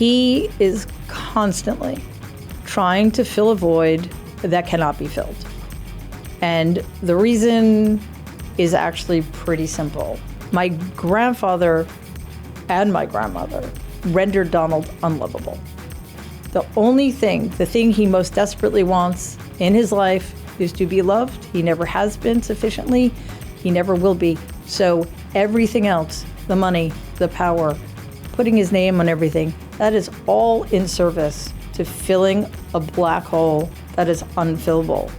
He is constantly trying to fill a void that cannot be filled. And the reason is actually pretty simple. My grandfather and my grandmother rendered Donald unlovable. The thing he most desperately wants in his life is to be loved. He never has been sufficiently. He never will be. So everything else, the money, the power, putting his name on everything, that is all in service to filling a black hole that is unfillable.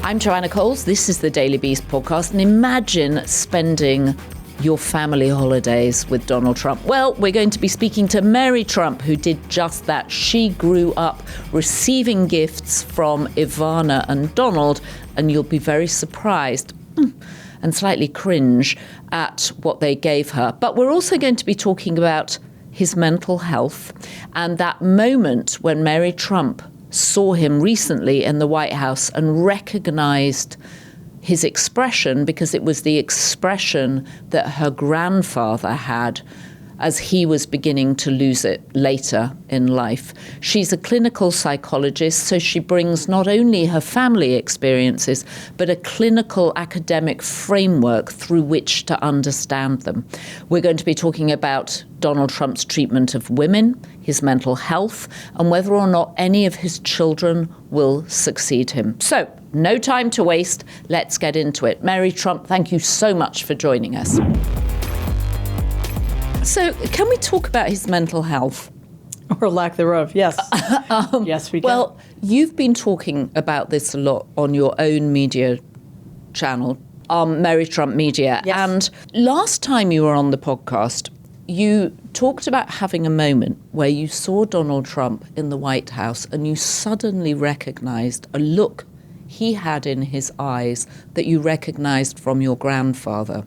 I'm Joanna Coles. This is the Daily Beast podcast. And imagine spending your family holidays with Donald Trump. Well, we're going to be speaking to Mary Trump, who did just that. She grew up receiving gifts from Ivana and Donald, and you'll be very surprised and slightly cringe at what they gave her. But we're also going to be talking about his mental health and that moment when Mary Trump saw him recently in the White House and recognized his expression, because it was the expression that her grandfather had as he was beginning to lose it later in life. She's a clinical psychologist, so she brings not only her family experiences, but a clinical academic framework through which to understand them. We're going to be talking about Donald Trump's treatment of women, his mental health, and whether or not any of his children will succeed him. So, no time to waste. Let's get into it. Mary Trump, thank you so much for joining us. So, can we talk about his mental health? Or lack thereof, yes. Yes, we can. Well, you've been talking about this a lot on your own media channel, Mary Trump Media. Yes. And last time you were on the podcast, you talked about having a moment where you saw Donald Trump in the White House and you suddenly recognized a look he had in his eyes that you recognized from your grandfather,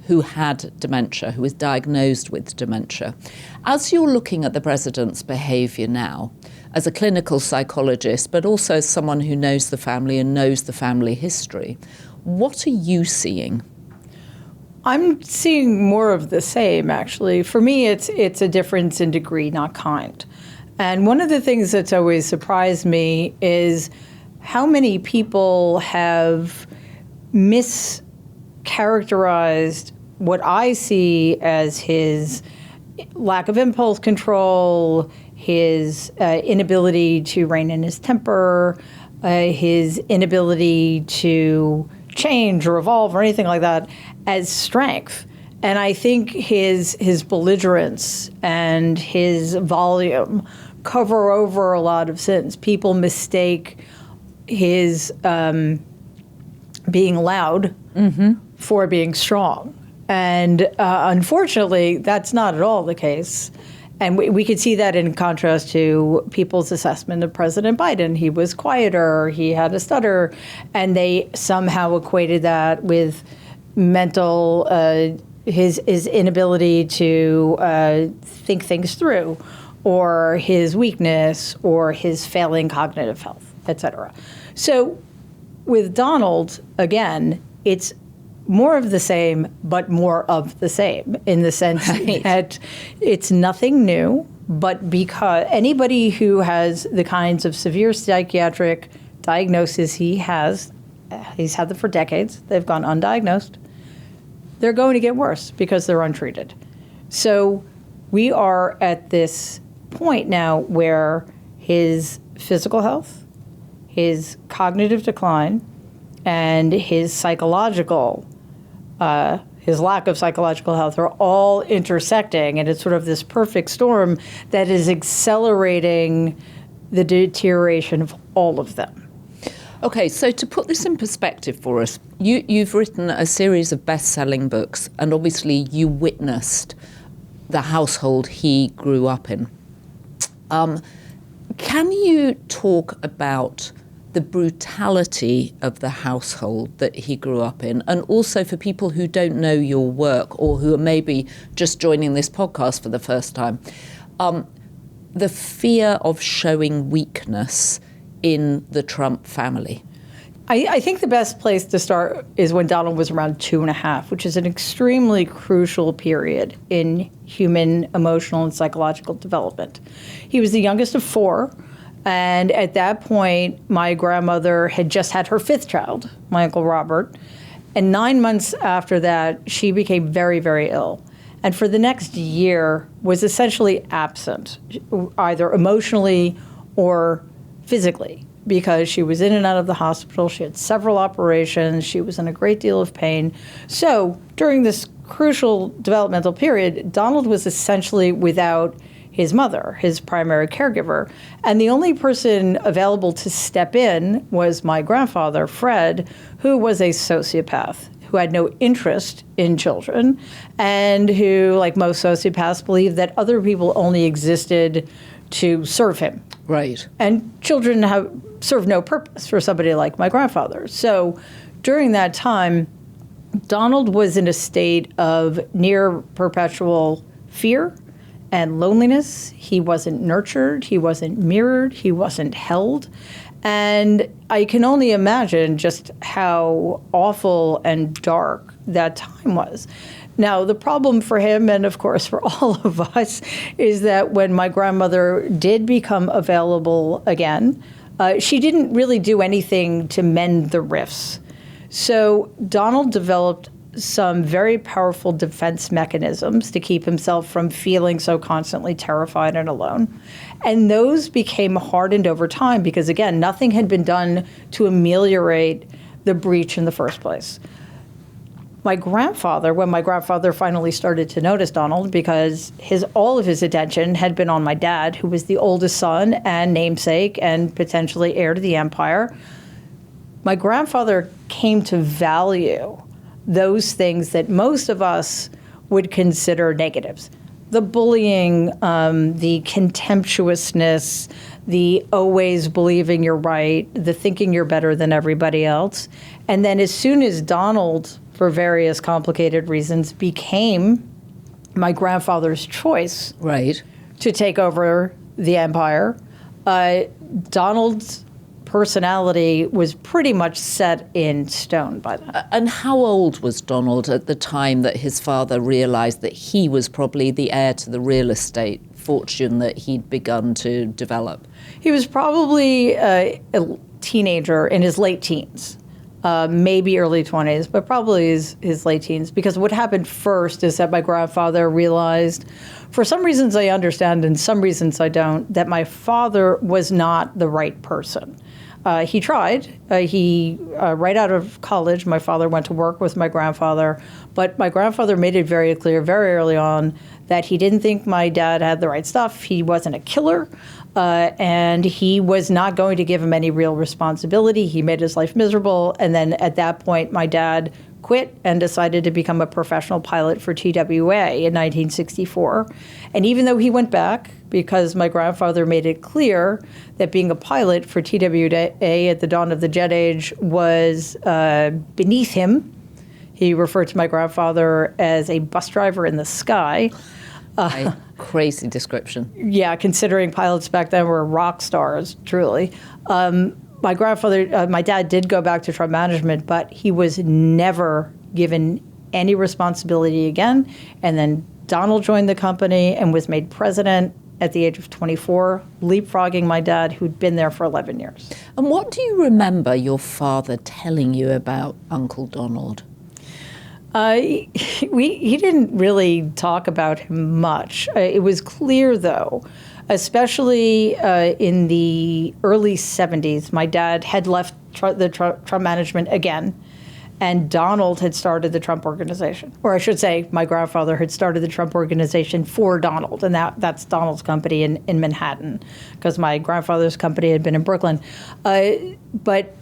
who had dementia, who was diagnosed with dementia. As you're looking at the president's behavior now, as a clinical psychologist, but also as someone who knows the family and knows the family history, what are you seeing? I'm seeing more of the same, actually. For me, it's a difference in degree, not kind. And one of the things that's always surprised me is how many people have mischaracterized what I see as his lack of impulse control, his inability to rein in his temper, his inability to change or evolve or anything like that as strength. And I think his belligerence and his volume cover over a lot of sins. People mistake his being loud for being strong. And unfortunately, that's not at all the case. And we could see that in contrast to people's assessment of President Biden. He was quieter, he had a stutter, and they somehow equated that with mental, his inability to think things through, or his weakness, or his failing cognitive health, et cetera. So with Donald, again, it's more of the same, but more of the same in the sense that it's nothing new, but because anybody who has the kinds of severe psychiatric diagnoses he's had them for decades, they've gone undiagnosed, they're going to get worse because they're untreated. So we are at this point now where his physical health, his cognitive decline, and his psychological, his lack of psychological health are all intersecting, and it's sort of this perfect storm that is accelerating the deterioration of all of them. Okay, so to put this in perspective for us, you've written a series of best-selling books, and obviously you witnessed the household he grew up in. Can you talk about the brutality of the household that he grew up in, and also for people who don't know your work or who are maybe just joining this podcast for the first time, the fear of showing weakness in the Trump family? I think the best place to start is when Donald was around 2.5, which is an extremely crucial period in human emotional and psychological development. He was the youngest of 4, and at that point, my grandmother had just had her 5th child, my Uncle Robert, and 9 months after that, she became very, very ill. And for the next year was essentially absent, either emotionally or physically, because she was in and out of the hospital. She had several operations. She was in a great deal of pain. So during this crucial developmental period, Donald was essentially without his mother, his primary caregiver. And the only person available to step in was my grandfather, Fred, who was a sociopath, who had no interest in children, and who, like most sociopaths, believed that other people only existed to serve him. Right. And children serve no purpose for somebody like my grandfather. So during that time, Donald was in a state of near perpetual fear and loneliness. He wasn't nurtured, he wasn't mirrored, he wasn't held. And I can only imagine just how awful and dark that time was. Now, the problem for him, and of course for all of us, is that when my grandmother did become available again, she didn't really do anything to mend the rifts. So Donald developed some very powerful defense mechanisms to keep himself from feeling so constantly terrified and alone. And those became hardened over time because, again, nothing had been done to ameliorate the breach in the first place. When my grandfather finally started to notice Donald, because all of his attention had been on my dad, who was the oldest son and namesake and potentially heir to the empire, my grandfather came to value those things that most of us would consider negatives. The bullying, the contemptuousness, the always believing you're right, the thinking you're better than everybody else. And then as soon as Donald, for various complicated reasons, became my grandfather's choice Right. to take over the empire, Donald's personality was pretty much set in stone by then. And how old was Donald at the time that his father realised that he was probably the heir to the real estate fortune that he'd begun to develop? He was probably a teenager in his late teens, maybe early 20s, but probably his late teens. Because what happened first is that my grandfather realized, for some reasons I understand and some reasons I don't, that my father was not the right person. He tried. Right out of college, my father went to work with my grandfather, but my grandfather made it very clear very early on that he didn't think my dad had the right stuff. He wasn't a killer, and he was not going to give him any real responsibility. He made his life miserable, and then at that point, my dad quit and decided to become a professional pilot for TWA in 1964. And even though he went back, because my grandfather made it clear that being a pilot for TWA at the dawn of the jet age was beneath him, he referred to my grandfather as a bus driver in the sky. A crazy description. Yeah, considering pilots back then were rock stars, truly. My dad did go back to Trump management, but he was never given any responsibility again. And then Donald joined the company and was made president at the age of 24, leapfrogging my dad, who'd been there for 11 years. And what do you remember your father telling you about Uncle Donald? He didn't really talk about him much. It was clear, though, especially in the early 70s, my dad had left the Trump management again, and Donald had started the Trump organization. Or I should say, my grandfather had started the Trump organization for Donald, and that's Donald's company in Manhattan, because my grandfather's company had been in Brooklyn. But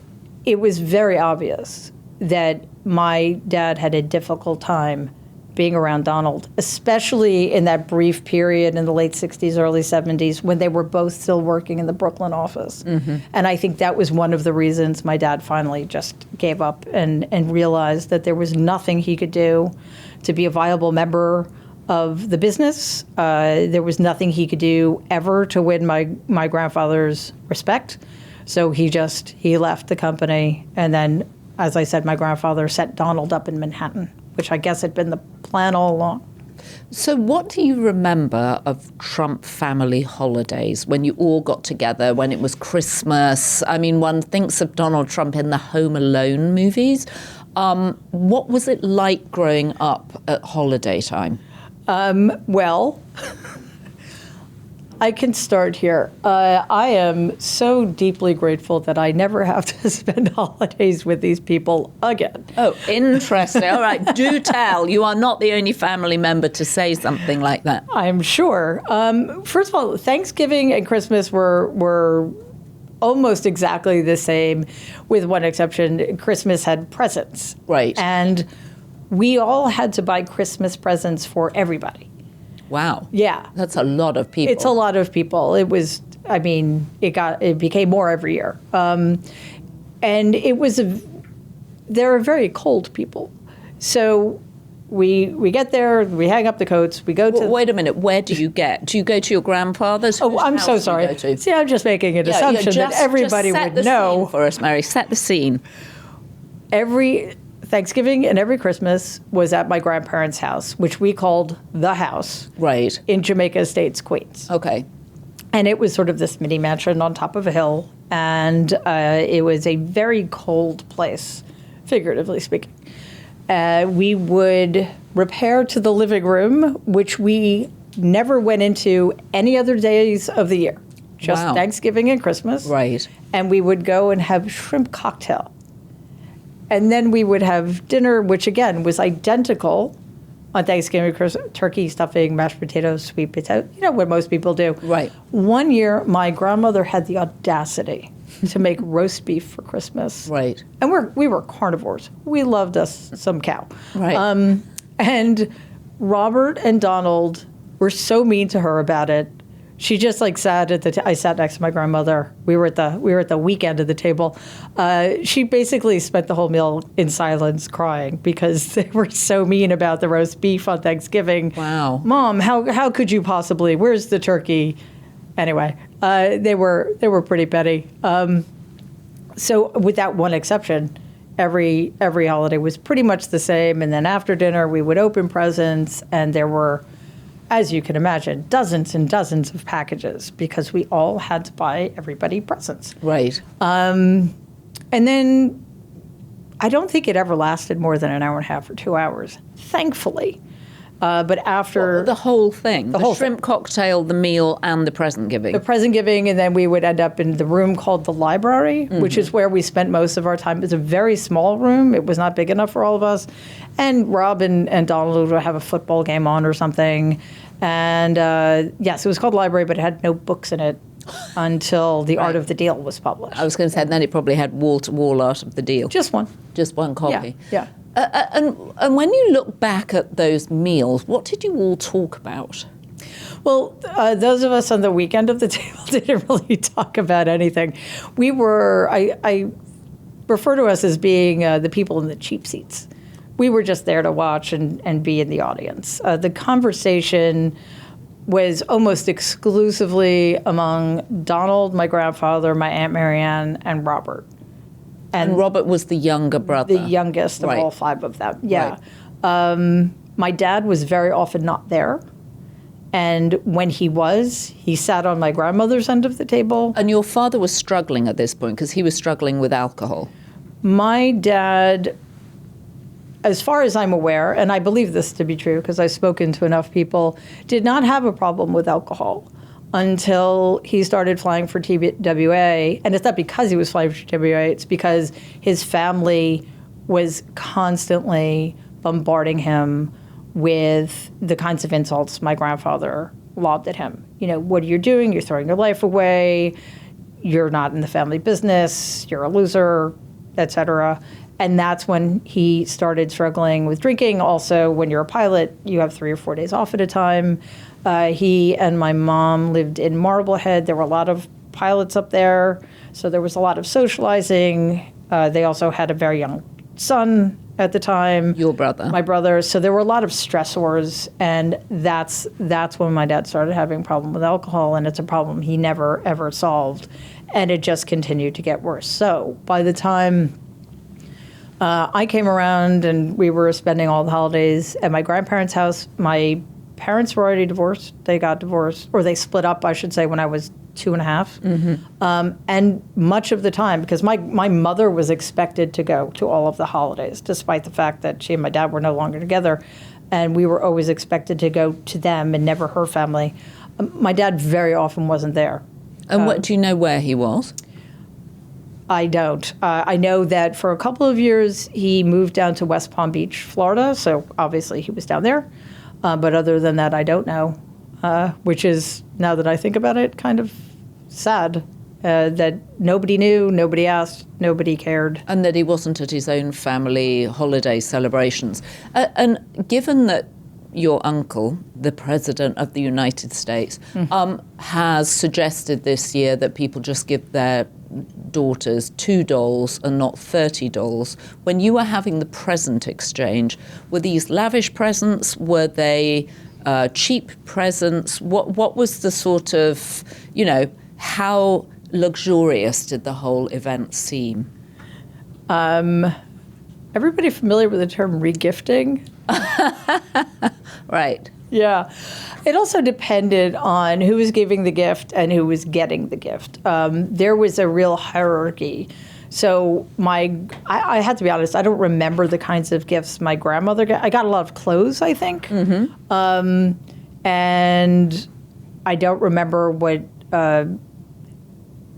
it was very obvious that my dad had a difficult time being around Donald, especially in that brief period in the late 60s, early 70s, when they were both still working in the Brooklyn office. Mm-hmm. And I think that was one of the reasons my dad finally just gave up and realized that there was nothing he could do to be a viable member of the business. There was nothing he could do ever to win my grandfather's respect. So he left the company. And then, as I said, my grandfather set Donald up in Manhattan, which I guess had been the plan all along. So what do you remember of Trump family holidays when you all got together, when it was Christmas? I mean, one thinks of Donald Trump in the Home Alone movies. What was it like growing up at holiday time? Well, I can start here. I am so deeply grateful that I never have to spend holidays with these people again. Oh, interesting. All right, do tell. You are not the only family member to say something like that. I'm sure. First of all, Thanksgiving and Christmas were almost exactly the same, with one exception. Christmas had presents. Right. And we all had to buy Christmas presents for everybody. Wow. Yeah. That's a lot of people. It's a lot of people. It was, I mean, it became more every year. And they're very cold people. So we get there, we hang up the coats, we go to... Wait a minute, where do you get? Do you go to your grandfather's? Oh, I'm so sorry. See, I'm just making an assumption that everybody would know. Set the scene for us, Mary. Set the scene. Every Thanksgiving and every Christmas was at my grandparents' house, which we called the house. Right. In Jamaica Estates, Queens. Okay. And it was sort of this mini mansion on top of a hill. And it was a very cold place, figuratively speaking. We would repair to the living room, which we never went into any other days of the year. Just Wow. Thanksgiving and Christmas. Right. And we would go and have shrimp cocktail. And then we would have dinner, which again was identical on Thanksgiving, turkey, stuffing, mashed potatoes, sweet potato, you know what most people do. Right. One year, my grandmother had the audacity to make roast beef for Christmas. Right. And we were carnivores. We loved us some cow. Right. And Robert and Donald were so mean to her about it. She just sat at I sat next to my grandmother. We were at the weekend of the table. She basically spent the whole meal in silence, crying because they were so mean about the roast beef on Thanksgiving. Wow. Mom, how could you possibly? Where's the turkey? Anyway, they were pretty petty. So with that one exception, every holiday was pretty much the same. And then after dinner, we would open presents, and there were, as you can imagine, dozens and dozens of packages because we all had to buy everybody presents. Right. And then I don't think it ever lasted more than an hour and a half or 2 hours, thankfully. But after... The whole thing. The whole shrimp cocktail, the meal, and the present giving. The present giving, and then we would end up in the room called the library, which is where we spent most of our time. It was a very small room. It was not big enough for all of us. And Rob and Donald would have a football game on or something. And yes, it was called library, but it had no books in it until The Art of the Deal was published. I was going to say, and then it probably had wall-to-wall Art of the Deal. Just one. Just one copy. Yeah. And when you look back at those meals, what did you all talk about? Well, those of us on the weekend of the table didn't really talk about anything. We were, I refer to us as being the people in the cheap seats. We were just there to watch and be in the audience. The conversation was almost exclusively among Donald, my grandfather, my Aunt Marianne, and Robert. And Robert was the younger brother. The youngest of all five of them, yeah. Right. My dad was very often not there. And when he sat on my grandmother's end of the table. And your father was struggling at this point because he was struggling with alcohol. My dad, as far as I'm aware, and I believe this to be true because I've spoken to enough people, did not have a problem with alcohol until he started flying for TWA. And it's not because he was flying for TWA, it's because his family was constantly bombarding him with the kinds of insults my grandfather lobbed at him. You know, what are you doing? You're throwing your life away. You're not in the family business. You're a loser, etc. And that's when he started struggling with drinking. Also, when you're a pilot, you have 3 or 4 days off at a time. He and my mom lived in Marblehead. There were a lot of pilots up there, so there was a lot of socializing. They also had a very young son at the time. Your brother. My brother. So there were a lot of stressors, and that's when my dad started having a problem with alcohol, and it's a problem he never, ever solved. And it just continued to get worse. So by the time I came around and we were spending all the holidays at my grandparents' house, my parents were already divorced. They got divorced, or they split up, I should say, when I was 2.5. And much of the time, because my mother was expected to go to all of the holidays, despite the fact that she and my dad were no longer together, and we were always expected to go to them and never her family. My dad very often wasn't there. And what do you know where he was? I don't. I know that for a couple of years he moved down to West Palm Beach, Florida, so obviously he was down there. But other than that, I don't know, which is, now that I think about it, kind of sad that nobody knew, nobody asked, nobody cared. And that he wasn't at his own family holiday celebrations. And given that your uncle, the President of the United States, has suggested this year that people just give their daughters 2 dolls and not 30 dolls. When you were having the present exchange, were these lavish presents? Were they cheap presents? What was the sort of, how luxurious did the whole event seem? Everybody familiar with the term regifting? Right. Yeah. It also depended on who was giving the gift and who was getting the gift. There was a real hierarchy. So I had to be honest, I don't remember the kinds of gifts my grandmother got. I got a lot of clothes, I think. And I don't remember what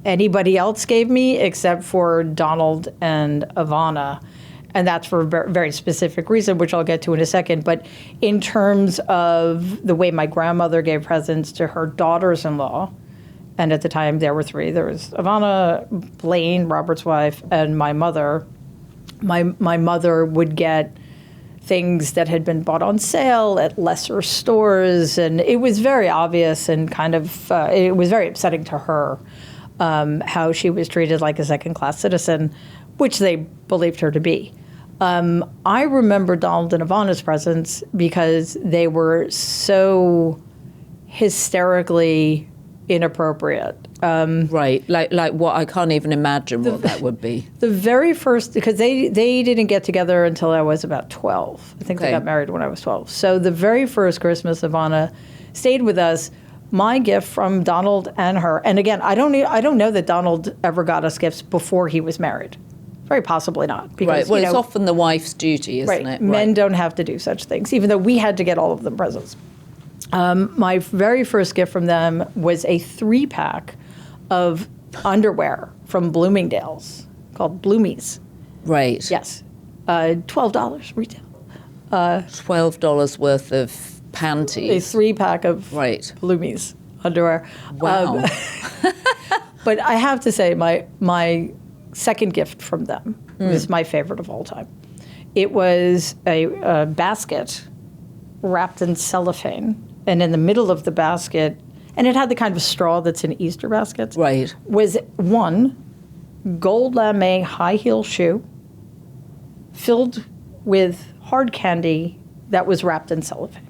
anybody else gave me except for Donald and Ivana. And that's for a very specific reason, which I'll get to in a second. But in terms of the way my grandmother gave presents to her daughters-in-law, and at the time there were 3. There was Ivana, Blaine, Robert's wife, and my mother. My mother would get things that had been bought on sale at lesser stores, and it was very obvious and kind of, it was very upsetting to her how she was treated like a second-class citizen, which they believed her to be. I remember Donald and Ivana's presents because they were so hysterically inappropriate. Right, like what? I can't even imagine what that would be. The very first, because they didn't get together until I was about 12. I think they got married when I was 12. So the very first Christmas, Ivana stayed with us. My gift from Donald and her, and again, I don't know that Donald ever got us gifts before he was married. Very possibly not. Because, right. Well, it's often the wife's duty, isn't it? Men don't have to do such things, even though we had to get all of them presents. My very first gift from them was a 3-pack of underwear from Bloomingdale's called Bloomies. Right. Yes. $12 retail. $12 worth of panties. A 3-pack of Bloomies underwear. Wow. But I have to say, my second gift from them was my favorite of all time. It was a basket wrapped in cellophane, and in the middle of the basket, and it had the kind of straw that's in Easter baskets, was one gold lame high heel shoe filled with hard candy that was wrapped in cellophane.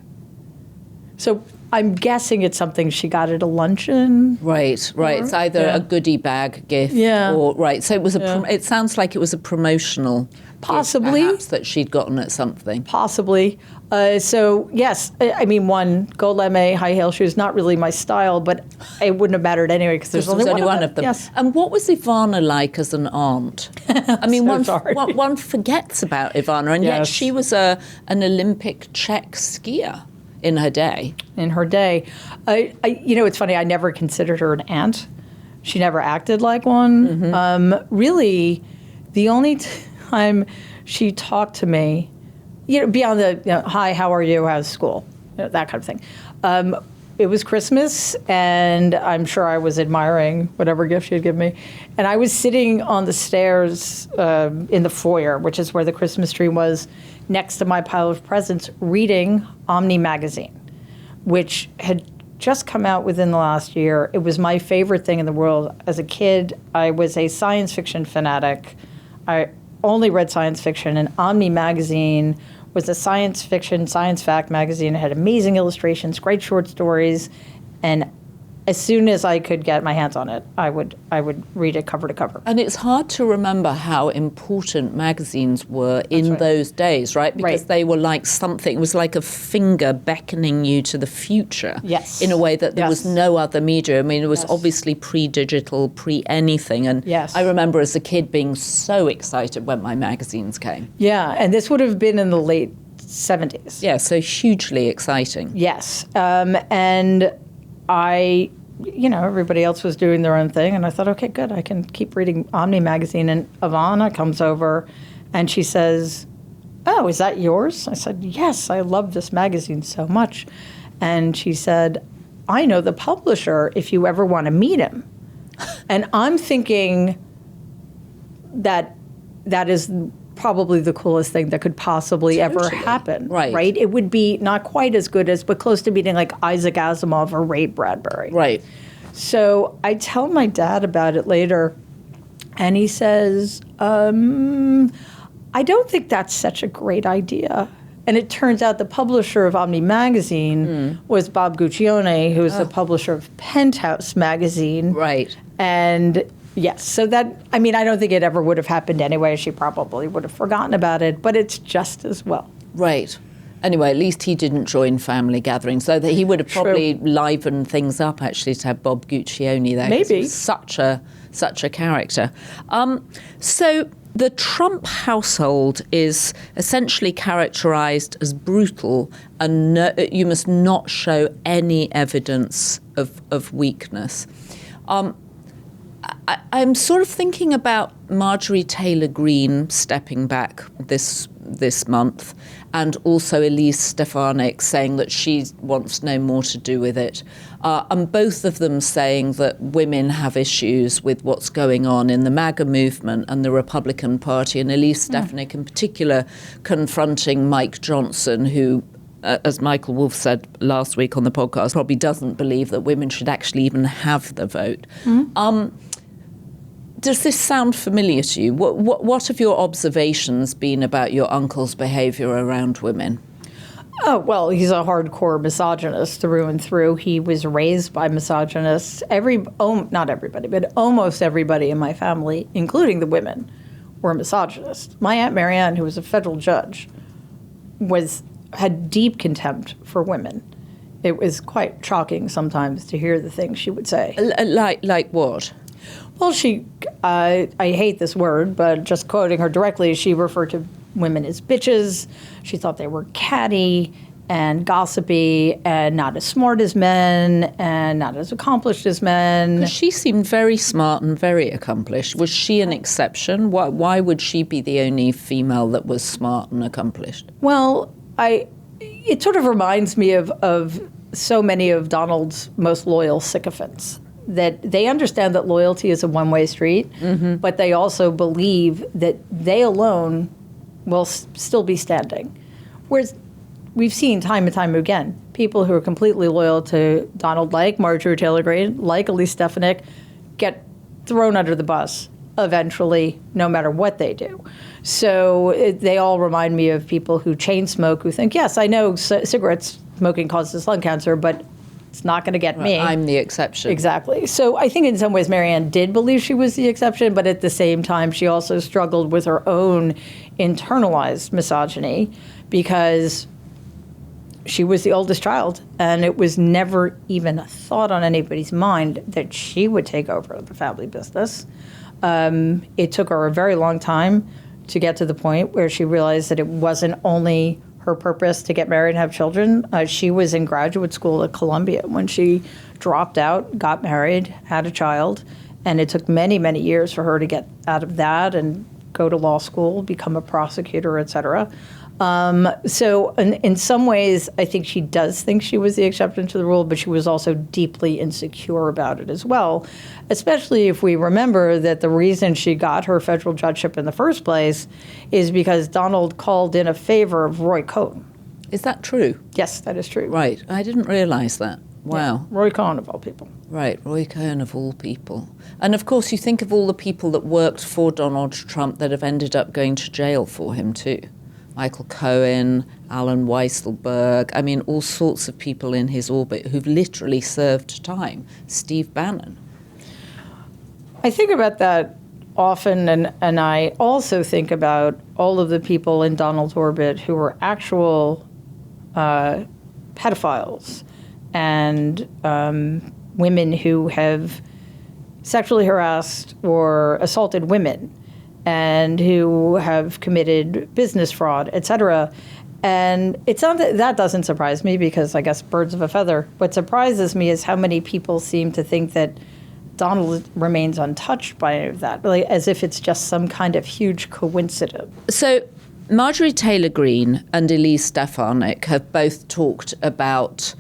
So I'm guessing it's something she got at a luncheon. Right. It's either a goodie bag gift or so it was it sounds like it was a promotional possibly gift, perhaps, that she'd gotten at something. Possibly. So yes, I mean, one gold lame high heel shoes, not really my style, but it wouldn't have mattered anyway because there's only one of them. Yes. And what was Ivana like as an aunt? I mean, one forgets about Ivana, and yet she was an Olympic Czech skier. In her day. It's funny, I never considered her an aunt. She never acted like one. Really, the only time she talked to me, beyond the, hi, how are you, how's school, that kind of thing. It was Christmas, and I'm sure I was admiring whatever gift she had given me. And I was sitting on the stairs in the foyer, which is where the Christmas tree was, next to my pile of presents, reading Omni magazine, which had just come out within the last year. It was my favorite thing in the world. As a kid, I was a science fiction fanatic. I only read science fiction, and Omni magazine was a science fiction, science fact magazine. It had amazing illustrations, great short stories, and as soon as I could get my hands on it, I would read it cover to cover. And it's hard to remember how important magazines were in those days, right? Because they were like something, it was like a finger beckoning you to the future. Yes. In a way that there was no other media. I mean, it was obviously pre-digital, pre-anything. And I remember as a kid being so excited when my magazines came. Yeah, and this would have been in the late 70s. Yeah, so hugely exciting. Yes. And everybody else was doing their own thing, and I thought, okay, good, I can keep reading Omni magazine. And Ivana comes over, and she says, "Oh, is that yours?" I said, "Yes, I love this magazine so much." And she said, "I know the publisher if you ever want to meet him." And I'm thinking that is probably the coolest thing that could possibly ever happen. Right? It would be not quite as good as, but close to meeting like Isaac Asimov or Ray Bradbury. Right. So I tell my dad about it later, and he says, I don't think that's such a great idea. And it turns out the publisher of Omni magazine was Bob Guccione, who was the publisher of Penthouse magazine. Right. And yes, so that, I mean, I don't think it ever would have happened anyway. She probably would have forgotten about it, but it's just as well. Right. Anyway, at least he didn't join family gatherings, so that he would have probably livened things up, actually, to have Bob Guccione there. Maybe. Such a character. So the Trump household is essentially characterized as brutal, and you must not show any evidence of weakness. I'm sort of thinking about Marjorie Taylor Greene stepping back this month, and also Elise Stefanik saying that she wants no more to do with it. And both of them saying that women have issues with what's going on in the MAGA movement and the Republican Party, and Elise Stefanik in particular confronting Mike Johnson, who, as Michael Wolff said last week on the podcast, probably doesn't believe that women should actually even have the vote. Does this sound familiar to you? What have your observations been about your uncle's behaviour around women? Oh, well, he's a hardcore misogynist through and through. He was raised by misogynists. Not everybody, but almost everybody in my family, including the women, were misogynists. My Aunt Marianne, who was a federal judge, had deep contempt for women. It was quite shocking sometimes to hear the things she would say. Like what? Well, I hate this word, but just quoting her directly, she referred to women as bitches. She thought they were catty and gossipy and not as smart as men and not as accomplished as men. She seemed very smart and very accomplished. Was she an exception? Why would she be the only female that was smart and accomplished? Well, it sort of reminds me of so many of Donald's most loyal sycophants, that they understand that loyalty is a one-way street, but they also believe that they alone will still be standing. Whereas we've seen time and time again, people who are completely loyal to Donald, like Marjorie Taylor Greene, like Elise Stefanik, get thrown under the bus eventually, no matter what they do. So they all remind me of people who chain smoke, who think, yes, I know cigarette smoking causes lung cancer, but it's not going to get me. I'm the exception. Exactly. So I think in some ways Marianne did believe she was the exception, but at the same time she also struggled with her own internalized misogyny, because she was the oldest child, and it was never even a thought on anybody's mind that she would take over the family business. It took her a very long time to get to the point where she realized that it wasn't only her purpose to get married and have children. She was in graduate school at Columbia when she dropped out, got married, had a child, and it took many, many years for her to get out of that and go to law school, become a prosecutor, et cetera. So in some ways, I think she does think she was the exception to the rule, but she was also deeply insecure about it as well, especially if we remember that the reason she got her federal judgeship in the first place is because Donald called in a favor of Roy Cohn. Is that true? Yes, that is true. Right. I didn't realize that. Wow. Yeah, Roy Cohn of all people. Right, Roy Cohn of all people. And of course, you think of all the people that worked for Donald Trump that have ended up going to jail for him too. Michael Cohen, Alan Weisselberg, I mean, all sorts of people in his orbit who've literally served time. Steve Bannon. I think about that often, and I also think about all of the people in Donald's orbit who were actual pedophiles and women who have sexually harassed or assaulted women and who have committed business fraud, et cetera. And it's not that doesn't surprise me because I guess birds of a feather. What surprises me is how many people seem to think that Donald remains untouched by any of that, really, as if it's just some kind of huge coincidence. So Marjorie Taylor Greene and Elise Stefanik have both talked about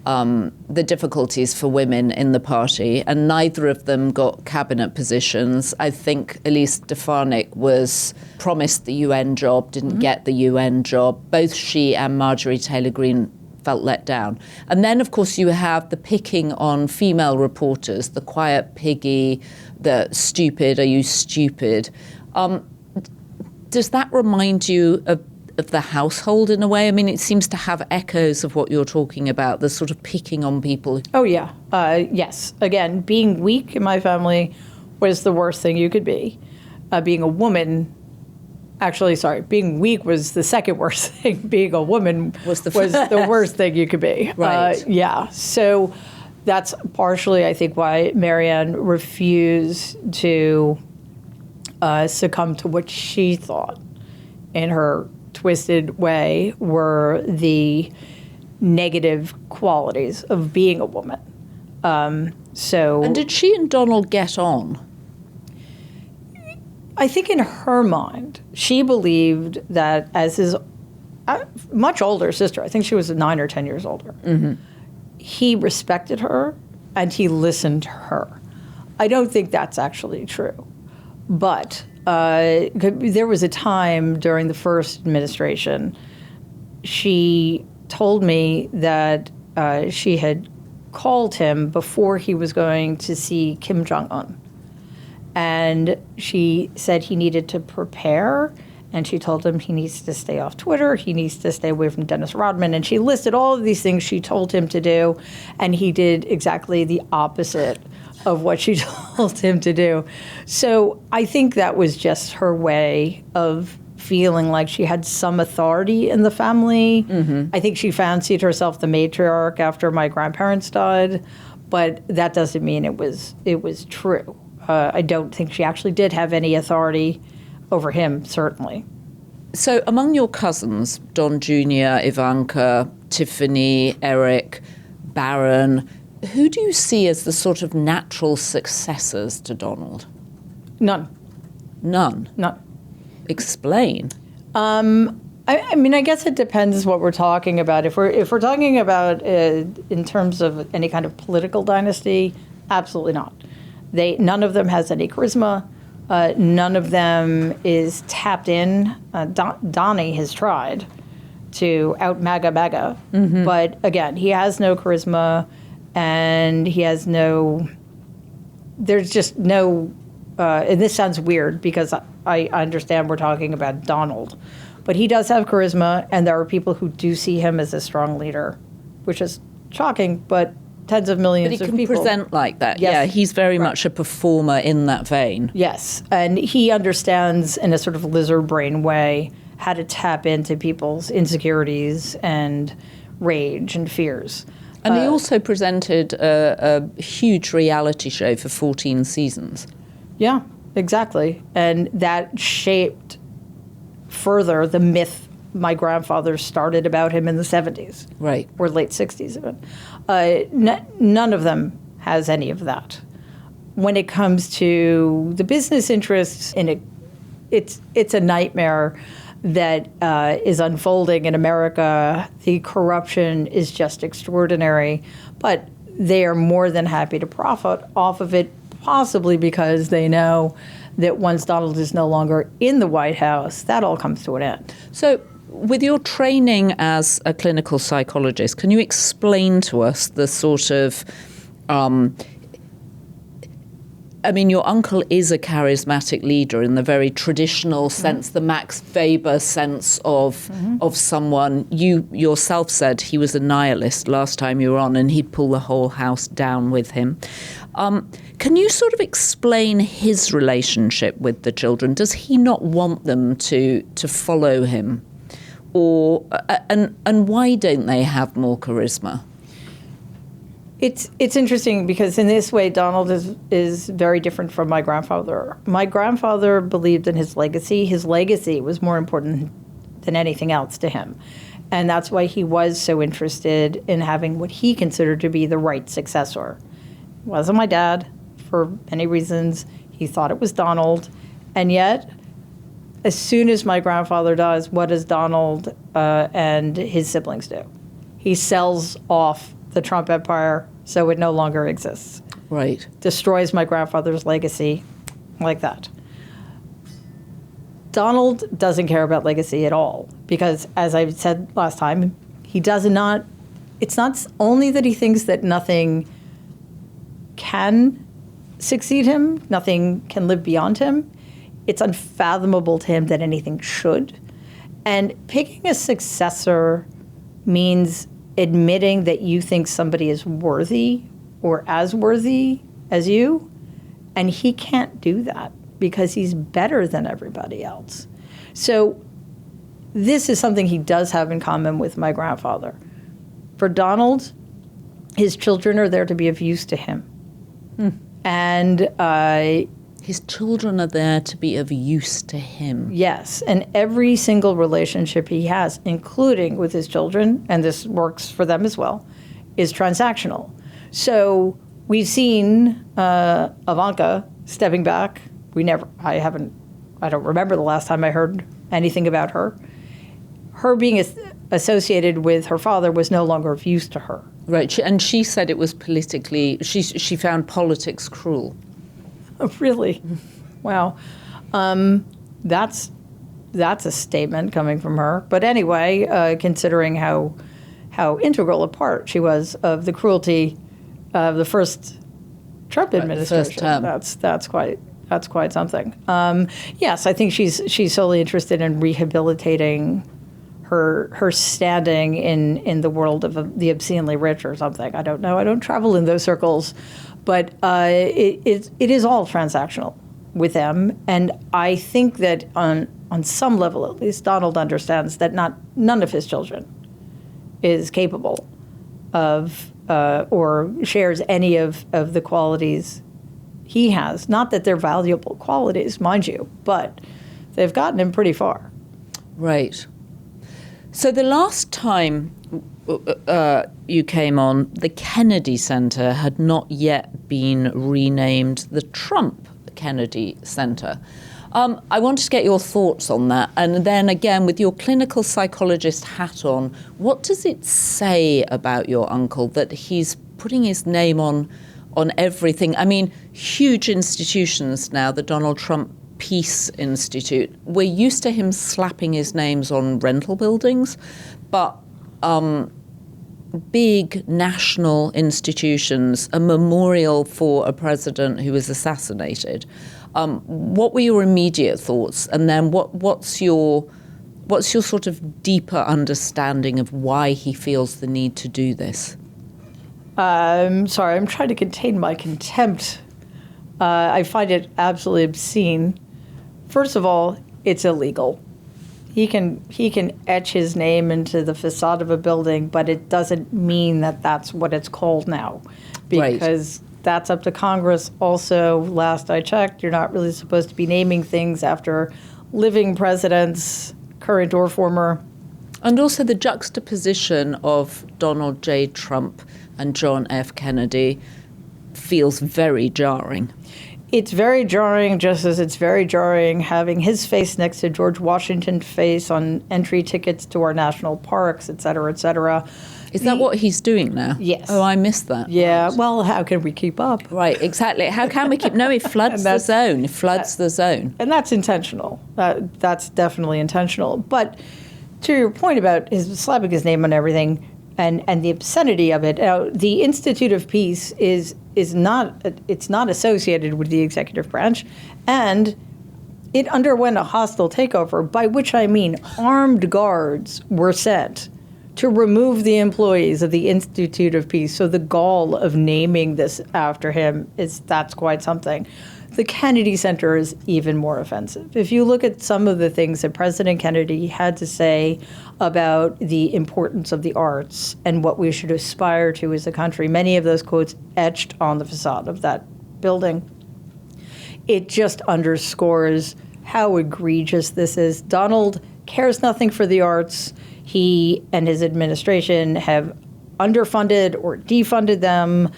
the difficulties for women in the party, and neither of them got cabinet positions. I think Elise Stefanik was promised the UN job, didn't get the UN job. Both she and Marjorie Taylor Greene felt let down. And then, of course, you have the picking on female reporters, the quiet piggy, the stupid, are you stupid? Does that remind you of the household in a way? I mean, it seems to have echoes of what you're talking about, the sort of picking on people. Oh, yeah. Yes. Again, being weak in my family was the worst thing you could be. Being a woman, being weak was the second worst thing. Being a woman was the worst thing you could be. Right. Yeah. So that's partially, I think, why Marianne refused to succumb to what she thought in her twisted way were the negative qualities of being a woman. And did she and Donald get on? I think in her mind, she believed that as his much older sister, I think she was 9 or 10 years older, he respected her and he listened to her. I don't think that's actually true. But there was a time during the first administration, she told me that she had called him before he was going to see Kim Jong-un. And she said he needed to prepare, and she told him he needs to stay off Twitter, he needs to stay away from Dennis Rodman, and she listed all of these things she told him to do, and he did exactly the opposite of what she told him to do. So I think that was just her way of feeling like she had some authority in the family. I think she fancied herself the matriarch after my grandparents died, but that doesn't mean it was true. I don't think she actually did have any authority over him, certainly. So among your cousins, Don Jr., Ivanka, Tiffany, Eric, Barron, who do you see as the sort of natural successors to Donald? None. None? None. Explain. I mean, I guess it depends what we're talking about. If we're talking about in terms of any kind of political dynasty, absolutely not. None of them has any charisma. None of them is tapped in. Donnie has tried to out MAGA, but again, he has no charisma, and he has there's just no, and this sounds weird because I understand we're talking about Donald, but he does have charisma, and there are people who do see him as a strong leader, which is shocking, but tens of millions of people. But he can present like that. Yes. Yeah, he's very much a performer in that vein. Yes, and he understands in a sort of lizard brain way how to tap into people's insecurities and rage and fears. And he also presented a huge reality show for 14 seasons. Yeah, exactly. And that shaped further the myth my grandfather started about him in the 70s. Right. Or late 60s even. None of them has any of that. When it comes to the business interests, it's a nightmare that is unfolding in America. The corruption is just extraordinary, but they are more than happy to profit off of it, possibly because they know that once Donald is no longer in the White House, that all comes to an end. So with your training as a clinical psychologist, can you explain to us the sort of your uncle is a charismatic leader in the very traditional sense, the Max Weber sense of someone. You yourself said he was a nihilist last time you were on, and he'd pull the whole house down with him. Can you sort of explain his relationship with the children? Does he not want them to follow him? And why don't they have more charisma? It's interesting because in this way, Donald is very different from my grandfather. My grandfather believed in his legacy. His legacy was more important than anything else to him. And that's why he was so interested in having what he considered to be the right successor. It wasn't my dad for many reasons. He thought it was Donald. And yet, as soon as my grandfather dies, what does Donald and his siblings do? He sells off the Trump empire so it no longer exists. Right. Destroys my grandfather's legacy like that. Donald doesn't care about legacy at all because, as I said last time, he does not, it's not only that he thinks that nothing can succeed him, nothing can live beyond him, it's unfathomable to him that anything should. And picking a successor means admitting that you think somebody is worthy or as worthy as you, and he can't do that because he's better than everybody else. So this is something he does have in common with my grandfather. For Donald, his children are there to be of use to him. And his children are there to be of use to him. Yes, and every single relationship he has, including with his children, and this works for them as well, is transactional. So we've seen Ivanka stepping back. I don't remember the last time I heard anything about her. Her being associated with her father was no longer of use to her. Right, and she said it was politically, she found politics cruel. Oh, really? Wow. That's a statement coming from her. But anyway, considering how integral a part she was of the cruelty of the first Trump administration, first term. That's quite something. Yes, I think she's solely interested in rehabilitating her standing in the world of the obscenely rich or something. I don't know. I don't travel in those circles. But it is all transactional with them. And I think that on some level, at least, Donald understands that none of his children is capable of or shares any of the qualities he has. Not that they're valuable qualities, mind you, but they've gotten him pretty far. Right. So the last time you came on, the Kennedy Center had not yet been renamed the Trump Kennedy Center. I wanted to get your thoughts on that. And then again, with your clinical psychologist hat on, what does it say about your uncle that he's putting his name on everything? I mean, huge institutions now, the Donald Trump Peace Institute, we're used to him slapping his names on rental buildings, but big national institutions, a memorial for a president who was assassinated. What were your immediate thoughts? And then what's your sort of deeper understanding of why he feels the need to do this? Sorry, I'm trying to contain my contempt. I find it absolutely obscene. First of all, it's illegal. He can etch his name into the facade of a building, but it doesn't mean that that's what it's called now, because that's up to Congress. Also, last I checked, you're not really supposed to be naming things after living presidents, current or former. And also the juxtaposition of Donald J. Trump and John F. Kennedy feels very jarring. It's very jarring, just as it's very jarring having his face next to George Washington's face on entry tickets to our national parks, et cetera, et cetera. Is that what he's doing now? Yes. Oh, I missed that. Yeah, well, how can we keep up? Right, exactly. How can we keep... No, it floods the zone. It floods the zone. And that's intentional. That's definitely intentional. But to your point about his slapping his name on everything and the obscenity of it, the Institute of Peace is not associated with the executive branch, and it underwent a hostile takeover, by which I mean armed guards were sent to remove the employees of the Institute of Peace. So the gall of naming this after him that's quite something. The Kennedy Center is even more offensive. If you look at some of the things that President Kennedy had to say about the importance of the arts and what we should aspire to as a country, many of those quotes etched on the facade of that building. It just underscores how egregious this is. Donald cares nothing for the arts. He and his administration have underfunded or defunded them.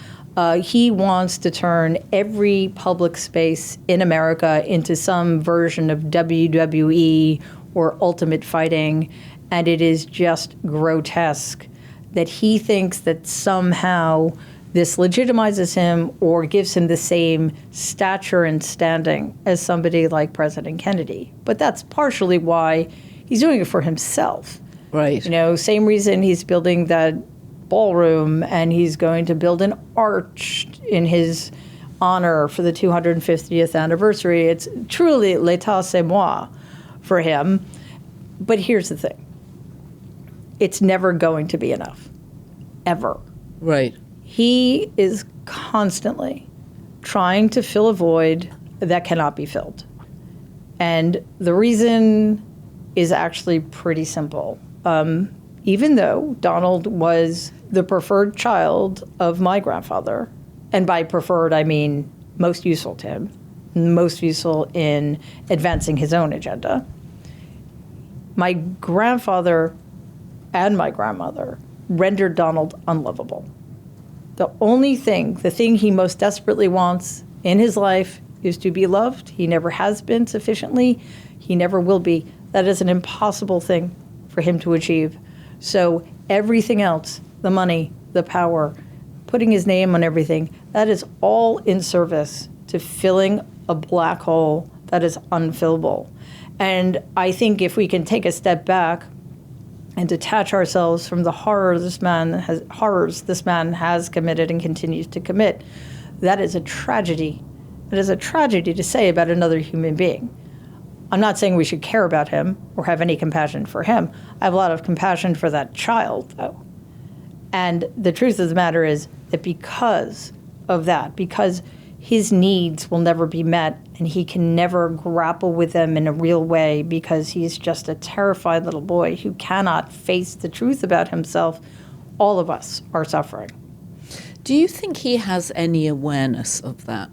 He wants to turn every public space in America into some version of WWE or Ultimate Fighting, and it is just grotesque that he thinks that somehow this legitimizes him or gives him the same stature and standing as somebody like President Kennedy. But that's partially why he's doing it for himself. Right. Same reason he's building that ballroom, and he's going to build an arch in his honor for the 250th anniversary. It's truly l'état c'est moi for him. But here's the thing. It's never going to be enough. Ever. Right. He is constantly trying to fill a void that cannot be filled. And the reason is actually pretty simple. Even though Donald was the preferred child of my grandfather, and by preferred I mean most useful to him, most useful in advancing his own agenda, my grandfather and my grandmother rendered Donald unlovable. The thing he most desperately wants in his life is to be loved. He never has been sufficiently. He never will be. That is an impossible thing for him to achieve. So everything else, the money, the power, putting his name on everything, that is all in service to filling a black hole that is unfillable. And I think if we can take a step back and detach ourselves from the horrors this man has committed and continues to commit, that is a tragedy. It is a tragedy to say about another human being. I'm not saying we should care about him or have any compassion for him. I have a lot of compassion for that child, though. And the truth of the matter is that because of that, because his needs will never be met and he can never grapple with them in a real way because he's just a terrified little boy who cannot face the truth about himself, all of us are suffering. Do you think he has any awareness of that?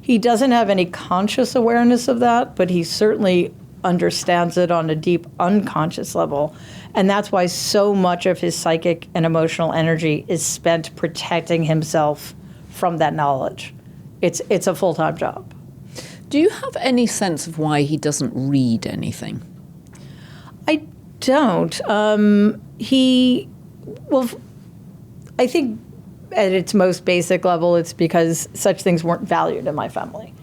He doesn't have any conscious awareness of that, but he certainly understands it on a deep unconscious level. And that's why so much of his psychic and emotional energy is spent protecting himself from that knowledge. It's a full-time job. Do you have any sense of why he doesn't read anything? I don't. I think at its most basic level, it's because such things weren't valued in my family.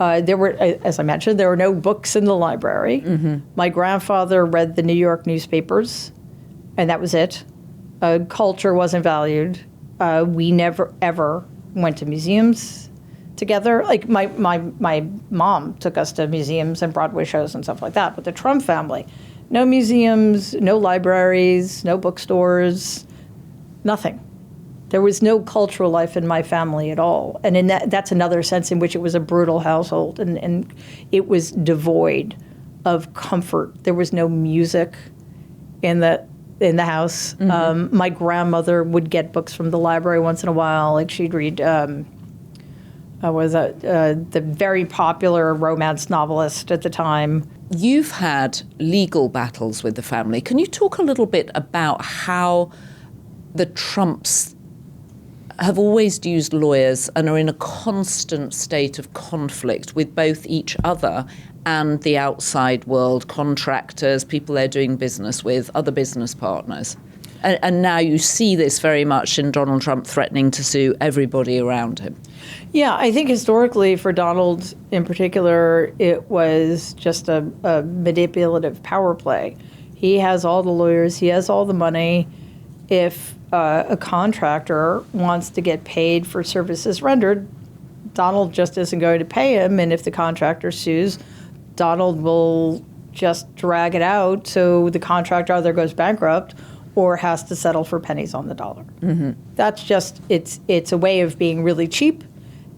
As I mentioned, there were no books in the library. Mm-hmm. My grandfather read the New York newspapers, and that was it. Culture wasn't valued. We never, ever went to museums together. Like my mom took us to museums and Broadway shows and stuff like that. But the Trump family, no museums, no libraries, no bookstores, nothing. There was no cultural life in my family at all. And in that's another sense in which it was a brutal household, and it was devoid of comfort. There was no music in the house. Mm-hmm. My grandmother would get books from the library once in a while. Like she'd read the very popular romance novelist at the time. You've had legal battles with the family. Can you talk a little bit about how the Trumps have always used lawyers and are in a constant state of conflict with both each other and the outside world, contractors, people they're doing business with, other business partners? And now you see this very much in Donald Trump threatening to sue everybody around him. Yeah, I think historically for Donald in particular, it was just a manipulative power play. He has all the lawyers. He has all the money. If a contractor wants to get paid for services rendered, Donald just isn't going to pay him. And if the contractor sues, Donald will just drag it out, so the contractor either goes bankrupt or has to settle for pennies on the dollar. Mm-hmm. That's just, it's a way of being really cheap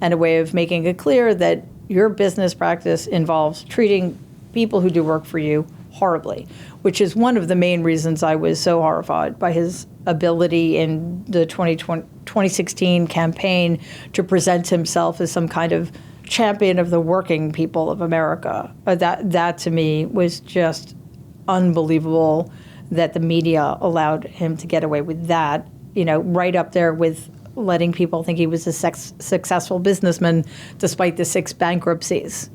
and a way of making it clear that your business practice involves treating people who do work for you horribly, which is one of the main reasons I was so horrified by his ability in the 2016 campaign to present himself as some kind of champion of the working people of America. That to me was just unbelievable that the media allowed him to get away with that, right up there with letting people think he was a successful businessman despite the 6 bankruptcies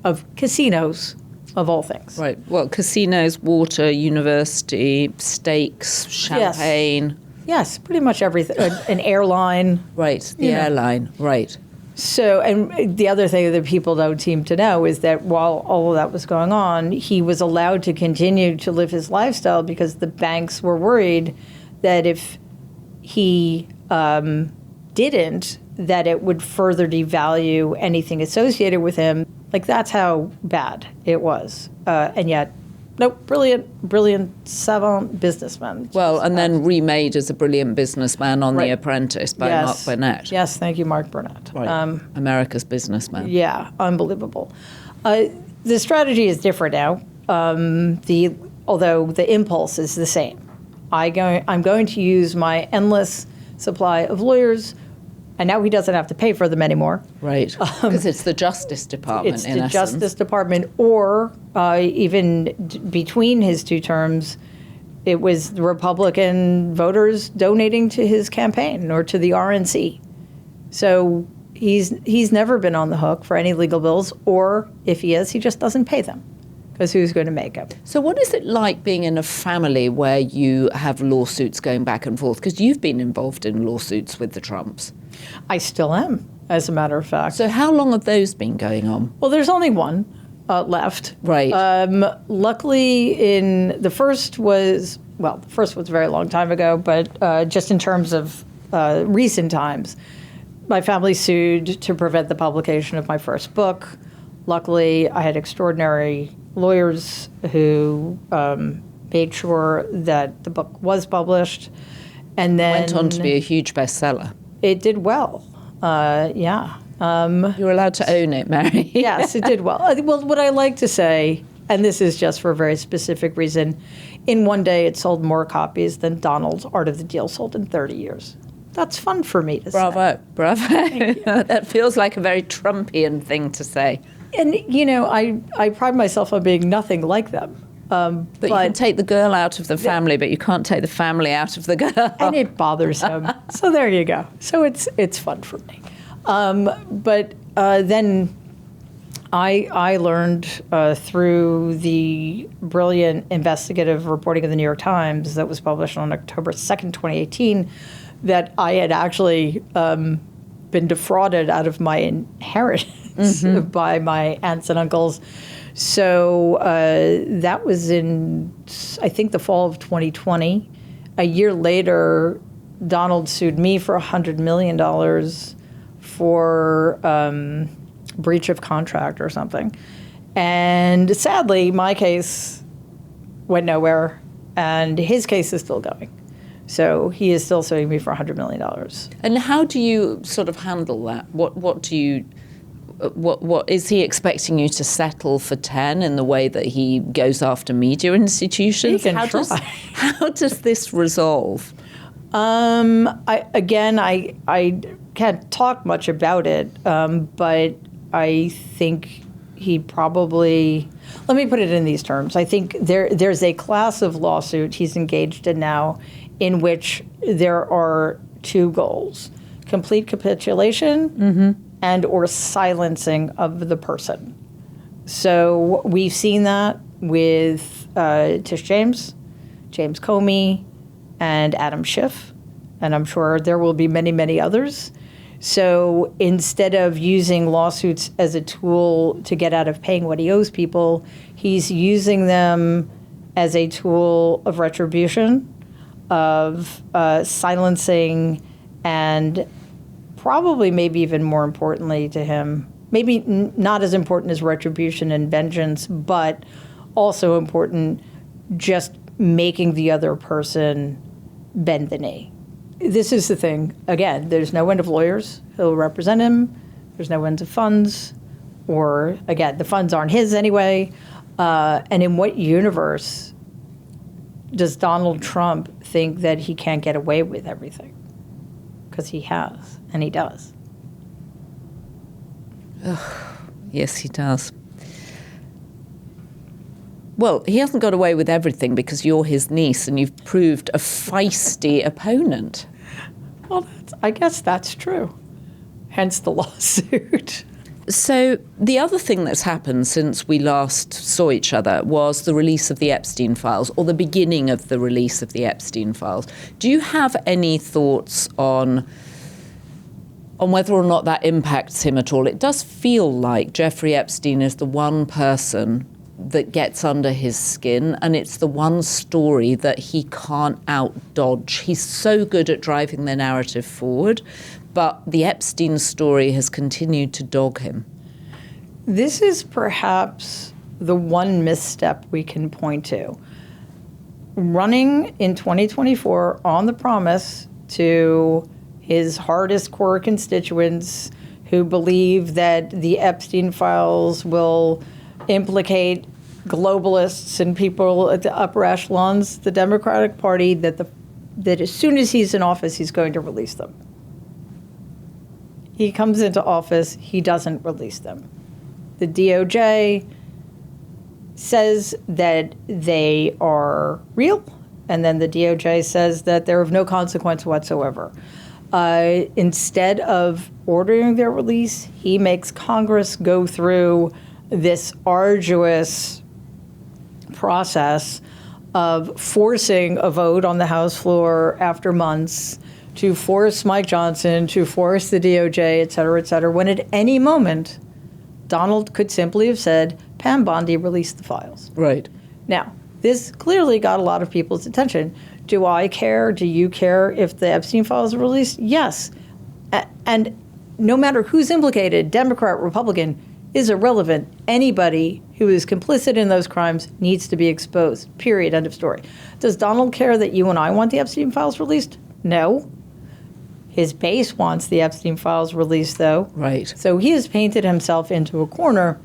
of casinos, of all things. Right. Well, casinos, water, university, steaks, champagne. Yes, pretty much everything. An airline. Right, the airline, right. So, and the other thing that people don't seem to know is that while all of that was going on, he was allowed to continue to live his lifestyle because the banks were worried that if he didn't, that it would further devalue anything associated with him. Like, that's how bad it was. And yet, nope, brilliant savant businessman. Well, and then remade as a brilliant businessman on The Apprentice by Mark Burnett. Yes, thank you, Mark Burnett. Right. America's businessman. Yeah, unbelievable. The strategy is different now, although the impulse is the same. I'm going to use my endless supply of lawyers, and now he doesn't have to pay for them anymore. Right, because it's the Justice Department, It's the Justice Department, or even between his 2 terms, it was the Republican voters donating to his campaign or to the RNC. So he's never been on the hook for any legal bills, or if he is, he just doesn't pay them, because who's going to make him? So what is it like being in a family where you have lawsuits going back and forth? Because you've been involved in lawsuits with the Trumps. I still am, as a matter of fact. So how long have those been going on? Well, there's only one left. Right. Luckily, the first was a very long time ago, but just in terms of recent times, my family sued to prevent the publication of my first book. Luckily, I had extraordinary lawyers who made sure that the book was published, and then went on to be a huge bestseller. It did well. Yeah. You're allowed to own it, Mary. Yes, it did well. Well, what I like to say, and this is just for a very specific reason, in one day it sold more copies than Donald's Art of the Deal sold in 30 years. That's fun for me to say. Bravo. That feels like a very Trumpian thing to say. And, I pride myself on being nothing like them. But you can take the girl out of the family, but you can't take the family out of the girl. And it bothers him. So there you go. So it's fun for me. But then I learned through the brilliant investigative reporting of the New York Times that was published on October 2nd, 2018, that I had actually been defrauded out of my inheritance by my aunts and uncles. So that was in, I think, the fall of 2020. A year later, Donald sued me for $100 million for breach of contract or something. And sadly, my case went nowhere, and his case is still going. So he is still suing me for $100 million. And how do you sort of handle that? What is he expecting you to settle for 10 in the way that he goes after media institutions? He can try. How does this resolve? I can't talk much about it, but I think he probably, let me put it in these terms. I think there's a class of lawsuit he's engaged in now in which there are 2 goals: complete capitulation and or silencing of the person. So we've seen that with Tish James Comey, and Adam Schiff, and I'm sure there will be many, many others. So instead of using lawsuits as a tool to get out of paying what he owes people, he's using them as a tool of retribution, of silencing, and probably maybe even more importantly to him, maybe not as important as retribution and vengeance, but also important, just making the other person bend the knee. This is the thing. Again, there's no end of lawyers who will represent him. There's no end of funds. Or, again, the funds aren't his anyway. And in what universe does Donald Trump think that he can't get away with everything? Because he has, and he does. Yes, he does. Well, he hasn't got away with everything because you're his niece and you've proved a feisty opponent. Well, I guess that's true. Hence the lawsuit. So the other thing that's happened since we last saw each other was the release of the Epstein files, or the beginning of the release of the Epstein files. Do you have any thoughts on whether or not that impacts him at all? It does feel like Jeffrey Epstein is the one person that gets under his skin, and it's the one story that he can't out-dodge. He's so good at driving the narrative forward, but the Epstein story has continued to dog him. This is perhaps the one misstep we can point to. Running in 2024 on the promise to his hardest core constituents who believe that the Epstein files will implicate globalists and people at the upper echelons, the Democratic Party, that as soon as he's in office, he's going to release them. He comes into office, he doesn't release them. The DOJ says that they are real, and then the DOJ says that they're of no consequence whatsoever. Instead of ordering their release, he makes Congress go through this arduous process of forcing a vote on the House floor after months to force Mike Johnson, to force the DOJ, et cetera, when at any moment, Donald could simply have said, Pam Bondi, release the files. Right. Now, this clearly got a lot of people's attention. Do I care? Do you care if the Epstein files are released? Yes. And no matter who's implicated, Democrat, Republican, is irrelevant. Anybody who is complicit in those crimes needs to be exposed. Period. End of story. Does Donald care that you and I want the Epstein files released? No. His base wants the Epstein files released, though. Right. So he has painted himself into a corner,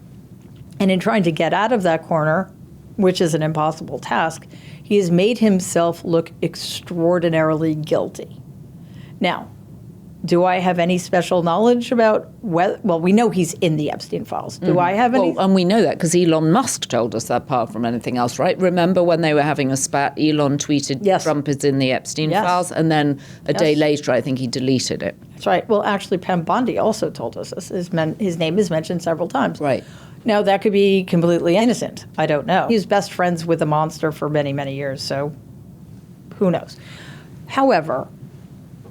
and in trying to get out of that corner, which is an impossible task, he has made himself look extraordinarily guilty. Now, do I have any special knowledge about whether, well, we know he's in the Epstein files. Do I have any? Well, and we know that because Elon Musk told us that apart from anything else, right? Remember when they were having a spat, Elon tweeted, Yes. Trump is in the Epstein Yes. files, and then a day Yes. later, I think he deleted it. That's right. Well, actually, Pam Bondi also told us this. His name is mentioned several times. Right. Now, that could be completely innocent. I don't know. He was best friends with the monster for many, many years, so who knows? However,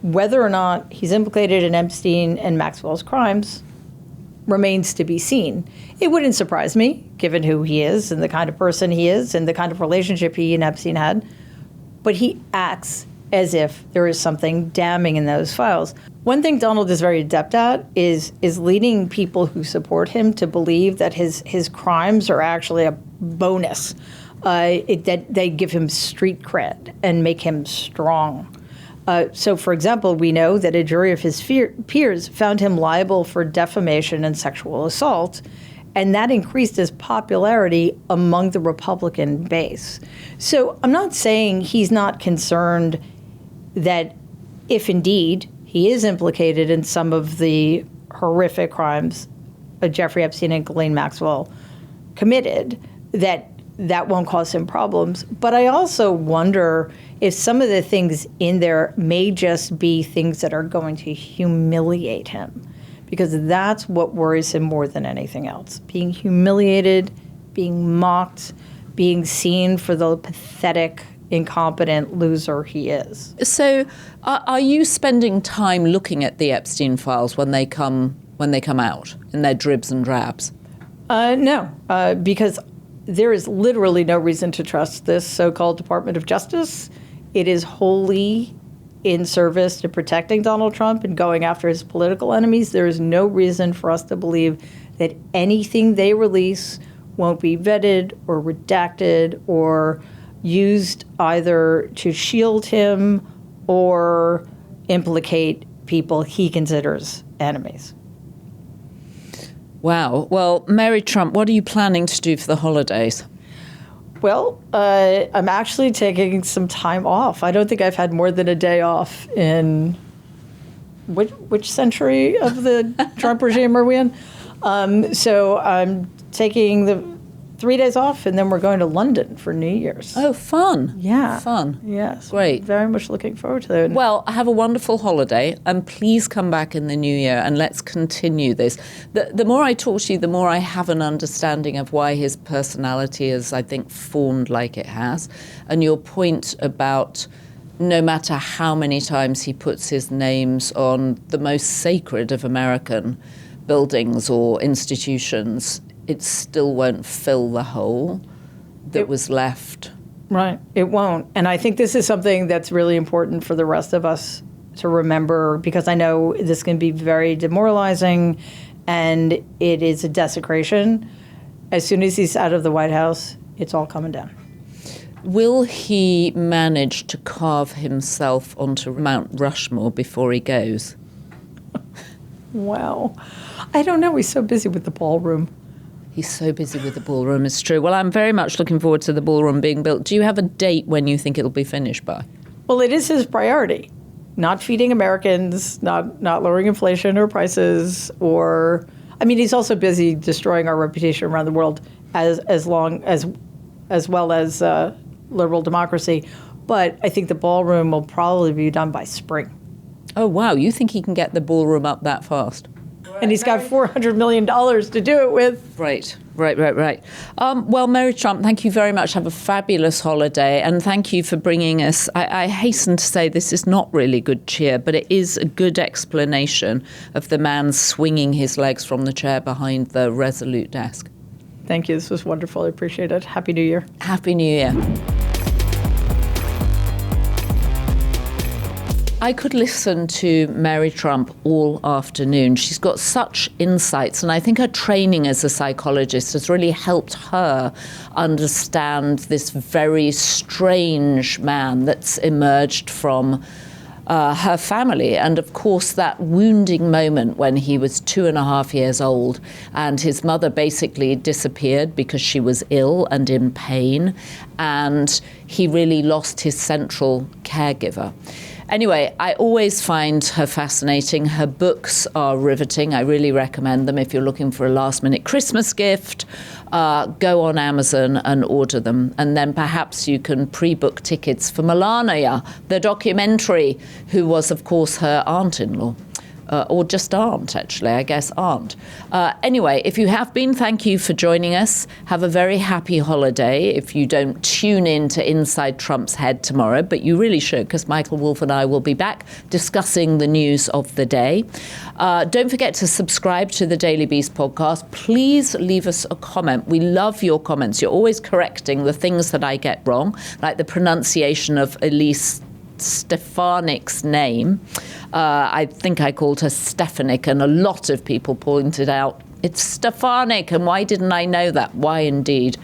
whether or not he's implicated in Epstein and Maxwell's crimes remains to be seen. It wouldn't surprise me, given who he is and the kind of person he is and the kind of relationship he and Epstein had. But he acts as if there is something damning in those files. One thing Donald is very adept at is leading people who support him to believe that his crimes are actually a bonus, that they give him street cred and make him strong. So, for example, we know that a jury of his peers found him liable for defamation and sexual assault, and that increased his popularity among the Republican base. So I'm not saying he's not concerned that if indeed he is implicated in some of the horrific crimes Jeffrey Epstein and Ghislaine Maxwell committed, that won't cause him problems. But I also wonder if some of the things in there may just be things that are going to humiliate him, because that's what worries him more than anything else. Being humiliated, being mocked, being seen for the pathetic, incompetent loser he is. So are you spending time looking at the Epstein files when they come out in their dribs and drabs? No, because there is literally no reason to trust this so-called Department of Justice. It is wholly in service to protecting Donald Trump and going after his political enemies. There is no reason for us to believe that anything they release won't be vetted or redacted or used either to shield him or implicate people he considers enemies. Wow. Well, Mary Trump, what are you planning to do for the holidays? Well, I'm actually taking some time off. I don't think I've had more than a day off in which century of the Trump regime are we in? So I'm taking the 3 days off, and then we're going to London for New Year's. Oh, fun. Yeah. Fun. Yes. Great. Very much looking forward to it. Well, have a wonderful holiday, and please come back in the new year and let's continue this. The more I talk to you, the more I have an understanding of why his personality is, I think, formed like it has. And your point about no matter how many times he puts his names on the most sacred of American buildings or institutions, it still won't fill the hole that was left. Right. It won't. And I think this is something that's really important for the rest of us to remember, because I know this can be very demoralizing and it is a desecration. As soon as he's out of the White House, it's all coming down. Will he manage to carve himself onto Mount Rushmore before he goes? Wow. I don't know. He's so busy with the ballroom. He's so busy with the ballroom, it's true. Well, I'm very much looking forward to the ballroom being built. Do you have a date when you think it'll be finished by? Well, it is his priority. Not feeding Americans, not lowering inflation or prices, or... I mean, he's also busy destroying our reputation around the world as well as liberal democracy. But I think the ballroom will probably be done by spring. Oh, wow. You think he can get the ballroom up that fast? And he's got $400 million to do it with. Right. Well, Mary Trump, thank you very much. Have a fabulous holiday. And thank you for bringing us, I hasten to say this is not really good cheer, but it is a good explanation of the man swinging his legs from the chair behind the Resolute desk. Thank you. This was wonderful. I appreciate it. Happy New Year. Happy New Year. I could listen to Mary Trump all afternoon. She's got such insights, and I think her training as a psychologist has really helped her understand this very strange man that's emerged from her family. And of course, that wounding moment when he was 2.5 years old and his mother basically disappeared because she was ill and in pain, and he really lost his central caregiver. Anyway, I always find her fascinating. Her books are riveting. I really recommend them. If you're looking for a last-minute Christmas gift, go on Amazon and order them. And then perhaps you can pre-book tickets for Melania, the documentary, who was, of course, her aunt-in-law. Or just aunt, actually, I guess aunt. Anyway, if you have been, thank you for joining us. Have a very happy holiday if you don't tune in to Inside Trump's Head tomorrow, but you really should, because Michael Wolff and I will be back discussing the news of the day. Don't forget to subscribe to the Daily Beast podcast. Please leave us a comment. We love your comments. You're always correcting the things that I get wrong, like the pronunciation of Elise Stefanik's name. I think I called her Stefanik, and a lot of people pointed out it's Stefanik, and why didn't I know that? Why indeed?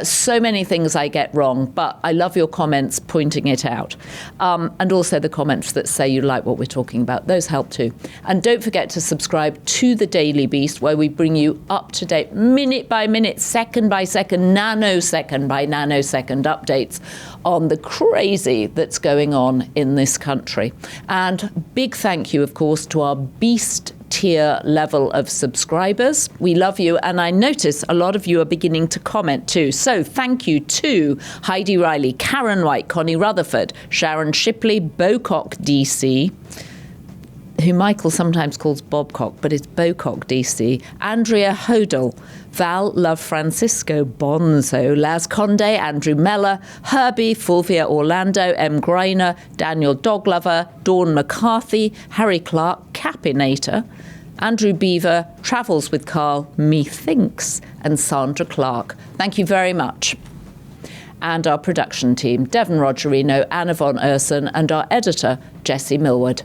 So many things I get wrong, but I love your comments pointing it out. And also the comments that say you like what we're talking about. Those help too. And don't forget to subscribe to the Daily Beast, where we bring you up-to-date, minute by minute, second by second, nanosecond by nanosecond updates on the crazy that's going on in this country. And big thank you, of course, to our Beast tier level of subscribers. We love you, and I notice a lot of you are beginning to comment too. So thank you to Heidi Riley, Karen White, Connie Rutherford, Sharon Shipley, Bocock DC, who Michael sometimes calls Bobcock, but it's Bocock DC, Andrea Hodel, Val Love Francisco, Bonzo, Laz Conde, Andrew Meller, Herbie, Fulvia Orlando, M. Greiner, Daniel Doglover, Dawn McCarthy, Harry Clark, Capinator, Andrew Beaver, Travels with Carl, Methinks, and Sandra Clark. Thank you very much. And our production team, Devon Rogerino, Anna von Urson, and our editor, Jessie Millward.